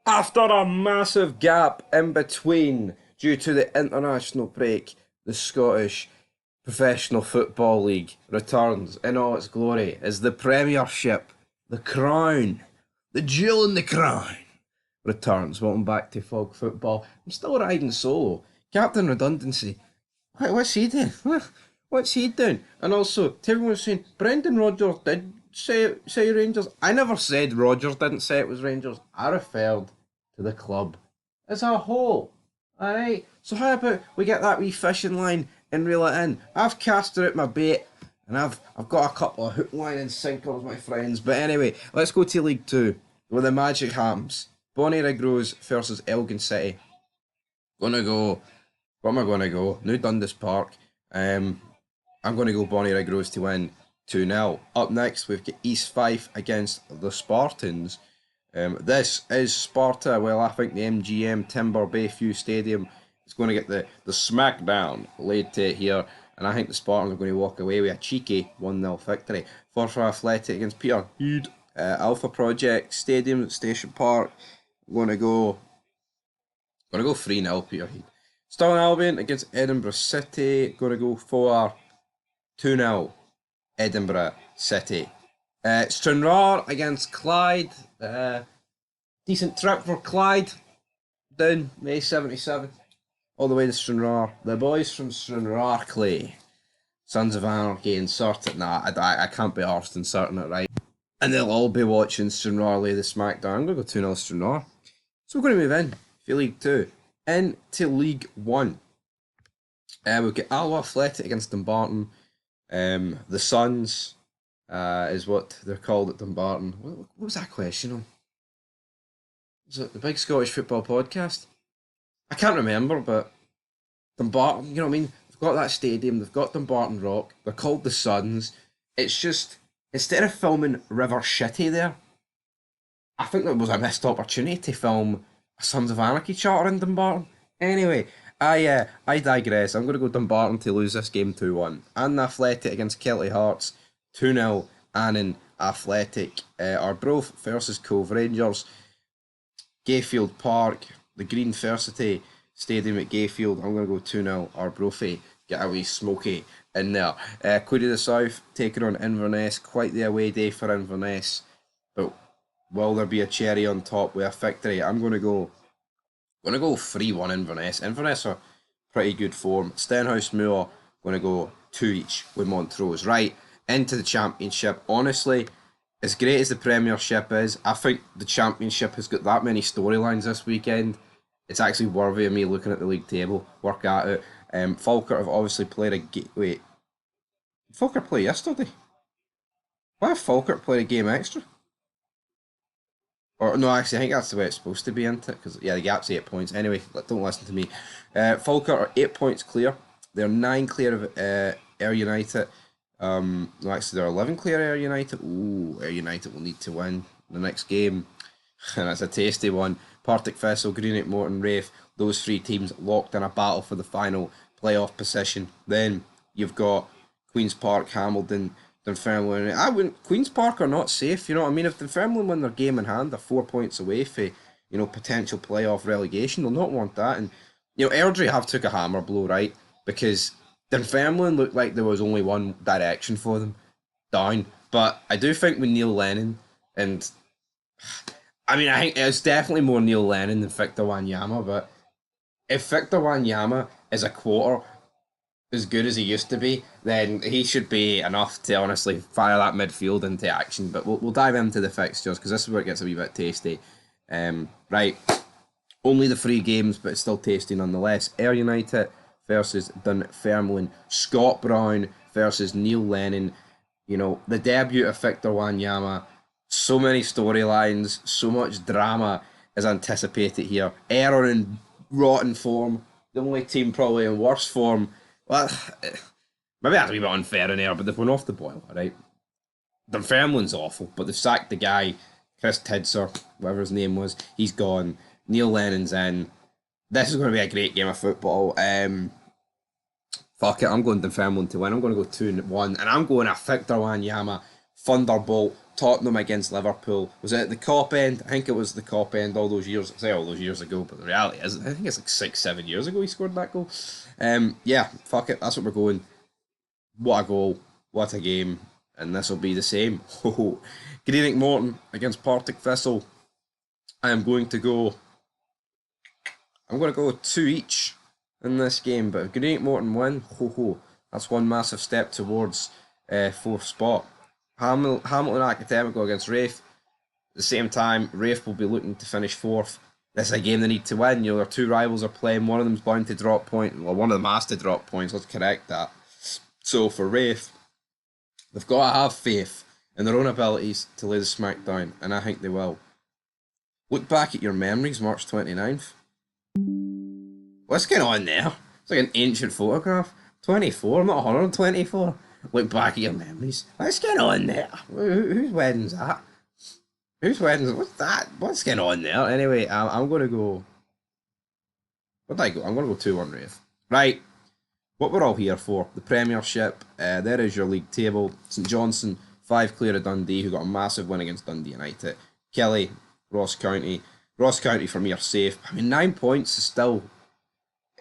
After a massive gap in between due to the international break, the Scottish Professional Football League returns in all its glory as the Premiership, the crown, the jewel in the crown returns. Welcome back to Fog Football. I'm still riding solo. Captain Redundancy. What's he doing? What's he doing? And also, to everyone was saying, Brendan Rodgers did say Rangers. I never said Rodgers didn't say it was Rangers. I referred to the club as a whole. Alright? So how about we get that wee fishing line and reel it in? I've casted out my bait and I've got a couple of hook, line and sinkers, my friends. But anyway, let's go to League 2 with the Magic Hams. Bonnie Rigrose versus Elgin City. Gonna go. What am I gonna go? New Dundas Park. I'm gonna go Bonnie Rigrose to win 2-0. Up next, we've got East Fife against the Spartans. This is Sparta. Well, I think the MGM Timber Bayview Stadium is going to get the smackdown laid to it here. And I think the Spartans are going to walk away with a cheeky 1-0 victory. Forfar Athletic against Peter Heed. Alpha Project Stadium at Station Park. I'm going to go 3-0 Peter Heed. Stirling Albion against Edinburgh City. Going to go for 2-0 Edinburgh City. Stranraer against Clyde. Decent trip for Clyde. Down May 77. All the way to Stranraer. The boys from Stranraer Clay. Sons of Anarchy inserted. Nah, I can't be arsed inserting it, right? And they'll all be watching Stranraer lay the smackdown. I'm going to go 2-0 Stranraer. So we're going to move in for League 2. Into League 1. We've got Alloa Athletic against Dumbarton. The Suns is what they're called at Dumbarton. What was that question on? Was it the Big Scottish Football Podcast? I can't remember, but Dumbarton, you know what I mean? They've got that stadium, they've got Dumbarton Rock, they're called the Suns. It's just, instead of filming River Shitty there, I think that was a missed opportunity to film a Sons of Anarchy charter in Dumbarton. Anyway, I digress. I'm going to go Dumbarton to lose this game 2-1. And Athletic against Kelty Hearts, 2-0. Annan Athletic. Arbroath versus Cove Rangers. Gayfield Park, the Green Versity Stadium at Gayfield. I'm going to go 2-0 Arbroath. Get a wee smoky in there. Queen of the South taking on Inverness. Quite the away day for Inverness. But will there be a cherry on top with a victory? I'm going to go 3-1 Inverness. Inverness are pretty good form. Stenhouse Moor going to go 2 each with Montrose. Right, into the Championship. Honestly, as great as the Premiership is, I think the Championship has got that many storylines this weekend. It's actually worthy of me looking at the league table. Work at it. Falkirk have obviously played a game. Wait, did Falkirk play yesterday? Why have Falkirk played a game extra? Or no, actually, I think that's the way it's supposed to be, isn't it? Because yeah, the gap's 8 points. Anyway, don't listen to me. Falkirk are 8 points clear. They're 9 clear of Ayr United. No, actually, they're 11 clear of Ayr United. Ooh, Ayr United will need to win the next game, and that's a tasty one. Partick Thistle, Greenock, Morton, Rafe. Those 3 teams locked in a battle for the final playoff position. Then you've got Queen's Park, Hamilton, Dunfermline. Queen's Park are not safe, you know what I mean? If Dunfermline win their game in hand, they're 4 points away for, potential playoff relegation. They'll not want that. And, Airdrie have took a hammer blow, right? Because Dunfermline looked like there was only one direction for them, down. But I do think with Neil Lennon, and I think it's definitely more Neil Lennon than Victor Wanyama, but if Victor Wanyama is a quarter as good as he used to be, then he should be enough to honestly fire that midfield into action. But we'll dive into the fixtures because this is where it gets a wee bit tasty. Right, only the 3 games, but it's still tasty nonetheless. Ayr United versus Dunfermline. Scott Brown versus Neil Lennon. The debut of Victor Wanyama. So many storylines, so much drama is anticipated here. Ayr are in rotten form. The only team probably in worse form. Well, maybe that's a wee bit unfair in Ayr, but they've went off the boil, right? Dunfermline's awful, but they've sacked the guy, Chris Tidser, whatever his name was. He's gone. Neil Lennon's in. This is going to be a great game of football. Fuck it, I'm going Dunfermline to win. I'm going to go 2-1, and I'm going a Victor Wanyama Thunderbolt, Tottenham against Liverpool. Was it at the Cop End? I think it was the Cop End all those years. I say all those years ago, but the reality is, I think it's like 6, 7 years ago he scored that goal. Yeah, fuck it, that's what we're going. What a goal, what a game, and this will be the same. Greenock Morton against Partick Thistle. I am going to go. I'm going to go 2 each in this game, but if Greenock Morton win, that's one massive step towards 4th spot. Hamilton Academical against Raith. At the same time, Raith will be looking to finish 4th. This is a game they need to win. You know, their 2 rivals are playing. One of them's bound to drop points. Well, one of them has to drop points. Let's correct that. So for Raith, they've got to have faith in their own abilities to lay the smack down, and I think they will. Look back at your memories, March 29th. What's going on there? It's like an ancient photograph. 24, I'm not 124. Look back at your memories. What's going on there? Whose wedding's that? Whose wedding's... What's that? What's going on there? Anyway, I'm going to go... What did I go? I'm going to go 2-1 Raith. Right. What we're all here for. The Premiership. There is your league table. St Johnstone, 5 clear of Dundee, who got a massive win against Dundee United. Kelly, Ross County. Ross County for me are safe. I mean, 9 points is still...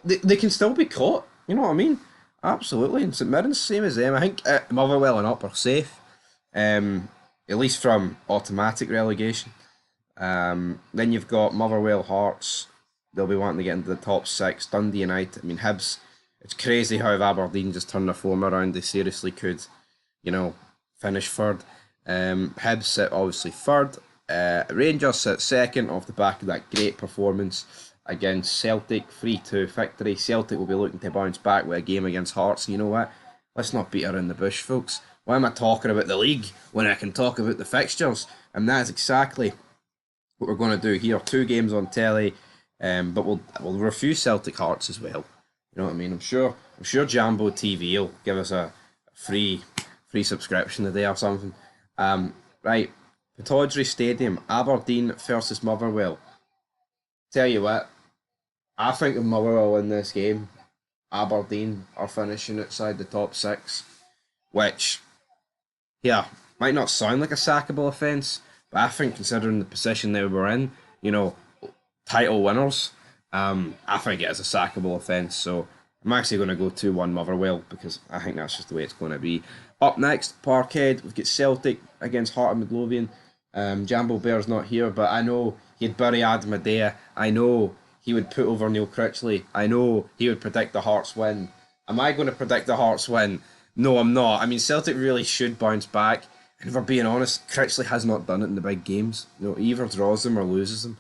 They can still be caught. You know what I mean? Absolutely. And St Mirren's same as them. I think Motherwell and Up are safe. At least from automatic relegation. Then you've got Motherwell, Hearts. They'll be wanting to get into the top 6. Dundee United. I mean, Hibs. It's crazy how if Aberdeen just turned their form around. They seriously could, you know, finish 3rd. Hibs sit obviously 3rd. Rangers sit 2nd off the back of that great performance against Celtic, 3-2 victory. Celtic will be looking to bounce back with a game against Hearts. You know what? Let's not beat her in the bush, folks. Why am I talking about the league when I can talk about the fixtures? And that is exactly what we're going to do here. 2 games on telly, but we'll refuse Celtic Hearts as well. You know what I mean? I'm sure Jambo TV will give us a free subscription today or something. Right, Pittodrie Stadium, Aberdeen versus Motherwell. Tell you what, I think if Motherwell win this game, Aberdeen are finishing outside the top 6, which, yeah, might not sound like a sackable offence, but I think considering the position they were in, you know, title winners, I think it is a sackable offence. So I'm actually going to go 2-1 Motherwell because I think that's just the way it's going to be. Up next, Parkhead, we've got Celtic against Heart of Midlothian. Jambo Bear's not here, but I know he'd bury Adam Adea. I know he would put over Neil Critchley. I know he would predict the Hearts win. Am I going to predict the Hearts win? No, I'm not. I mean, Celtic really should bounce back. And if we're being honest, Critchley has not done it in the big games. You know, he either draws them or loses them.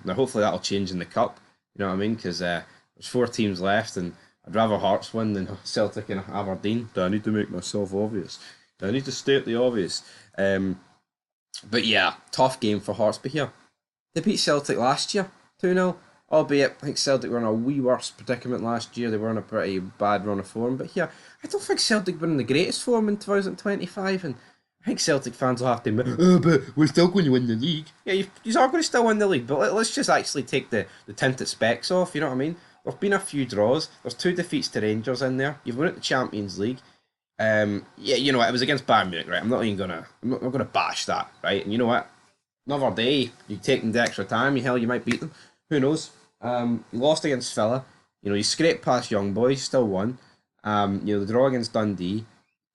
Now, hopefully that'll change in the Cup. You know what I mean? Because there's 4 teams left, and I'd rather Hearts win than Celtic and Aberdeen. Do I need to make myself obvious? Do I need to state the obvious? But yeah, tough game for Hearts. But here, they beat Celtic last year, 2-0. Albeit, I think Celtic were in a wee worse predicament last year. They were in a pretty bad run of form. But here, I don't think Celtic were in the greatest form in 2025. And I think Celtic fans will have to admit, oh, but we're still going to win the league. Yeah, you are going to still win the league. But let's just actually take the tinted specs off, you know what I mean? There have been a few draws. There's 2 defeats to Rangers in there. You've won at the Champions League. Yeah, you know what? It was against Bayern Munich, right? I'm not gonna bash that, right? And you know what? Another day, you take them to extra time. You might beat them. Who knows? You lost against Villa. You know, you scraped past Young Boys, still won. You know, the draw against Dundee,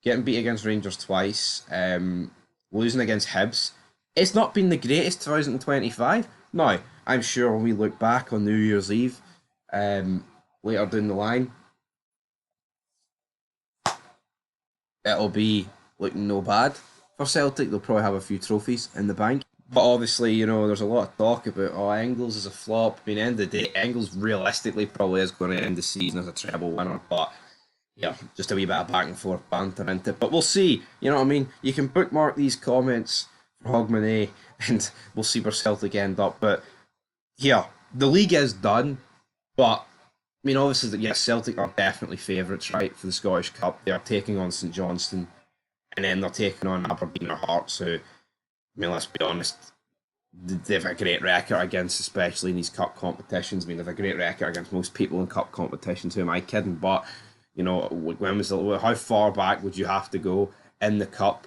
getting beat against Rangers twice, losing against Hibs. It's not been the greatest 2025. Now, I'm sure when we look back on New Year's Eve, later down the line, it'll be looking no bad for Celtic. They'll probably have a few trophies in the bank. But obviously, you know, there's a lot of talk about, Engels is a flop. I mean, end of the day, Engels realistically probably is going to end the season as a treble winner. But, yeah, just a wee bit of back and forth banter into it. But we'll see. You know what I mean? You can bookmark these comments for Hogmanay and we'll see where Celtic end up. But, yeah, the league is done. But, I mean, obviously, yes, Celtic are definitely favourites, right, for the Scottish Cup. They are taking on St Johnstone. And then they're taking on Aberdeen or Hearts, who, I mean, let's be honest, they've a great record against, especially in these cup competitions. I mean, they've a great record against most people in cup competitions. Who am I kidding? But, you know, how far back would you have to go in the cup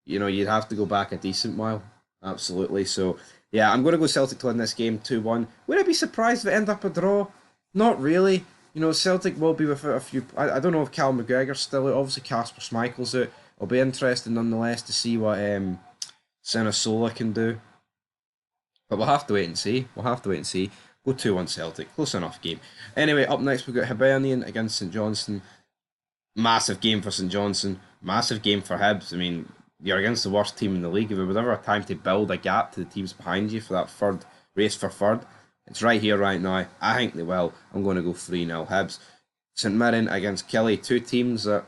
you'd have to go back a decent while. Absolutely. So, yeah, I'm going to go Celtic to win this game 2-1. Would I be surprised if it ended up a draw? Not really. Celtic will be without a few. I don't know if Cal McGregor's still out. Obviously, Casper Schmeichel's out. It'll be interesting nonetheless to see what Sanasola can do. But we'll have to wait and see. Go 2-1 Celtic. Close enough game. Anyway, up next we've got Hibernian against St Johnstone. Massive game for St Johnstone. Massive game for Hibs. I mean, you're against the worst team in the league. If there was ever a time to build a gap to the teams behind you for that third race for third, it's right here, right now. I think they will. I'm going to go 3-0 Hibs. St Mirren against Kelly. Two teams that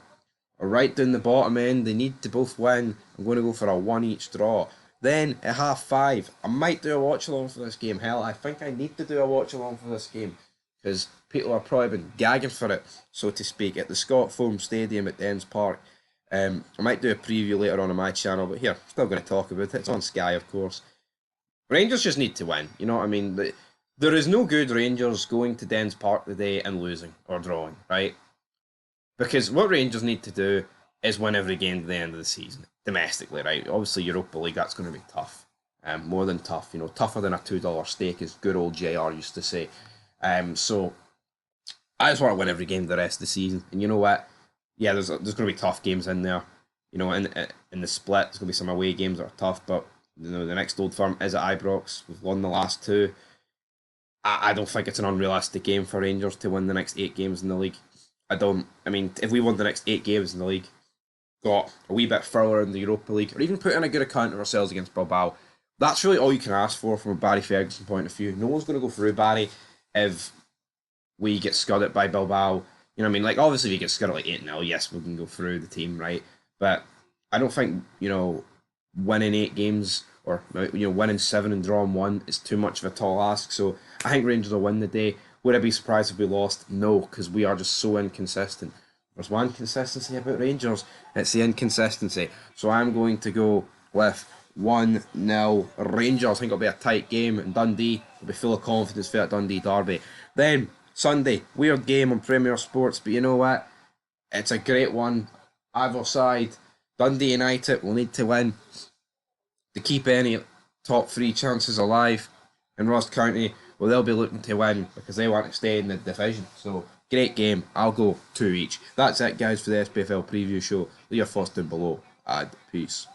are right down the bottom end. They need to both win. I'm going to go for a 1 each draw. Then at 5:30, I might do a watch along for this game. Hell, I think I need to do a watch along for this game because people are probably been gagging for it, so to speak, at the Scott Foam Stadium at Dens Park. I might do a preview later on my channel, but here, still going to talk about it. It's on Sky, of course. Rangers just need to win. You know what I mean? There is no good Rangers going to Dens Park today and losing or drawing, right? Because what Rangers need to do is win every game to the end of the season, domestically, right? Obviously, Europa League, that's going to be tough. More than tough, tougher than a $2 steak, as good old JR used to say. So I just want to win every game the rest of the season. And you know what? Yeah, there's going to be tough games in there. In the split, there's going to be some away games that are tough, but the next Old Firm is at Ibrox. We've won the last two. I don't think it's an unrealistic game for Rangers to win the next 8 games in the league. I mean, if we won the next 8 games in the league, got a wee bit further in the Europa League, or even put in a good account of ourselves against Bilbao, that's really all you can ask for from a Barry Ferguson point of view. No one's going to go through Barry if we get scudded by Bilbao. You know what I mean? Like, obviously, if you get scudded like 8-0, yes, we can go through the team, right? But I don't think, winning 8 games or, winning 7 and drawing 1 is too much of a tall ask. So I think Rangers will win the day. Would I be surprised if we lost? No, because we are just so inconsistent. There's one consistency about Rangers, it's the inconsistency. So I'm going to go with 1-0 Rangers. I think it'll be a tight game, and Dundee will be full of confidence for that Dundee derby. Then, Sunday, weird game on Premier Sports, but you know what? It's a great one. Either side, Dundee United will need to win to keep any top 3 chances alive. In Ross County, well, they'll be looking to win because they want to stay in the division. So, great game. I'll go 2 each. That's it, guys, for the SPFL preview show. Leave your thoughts down below. And peace.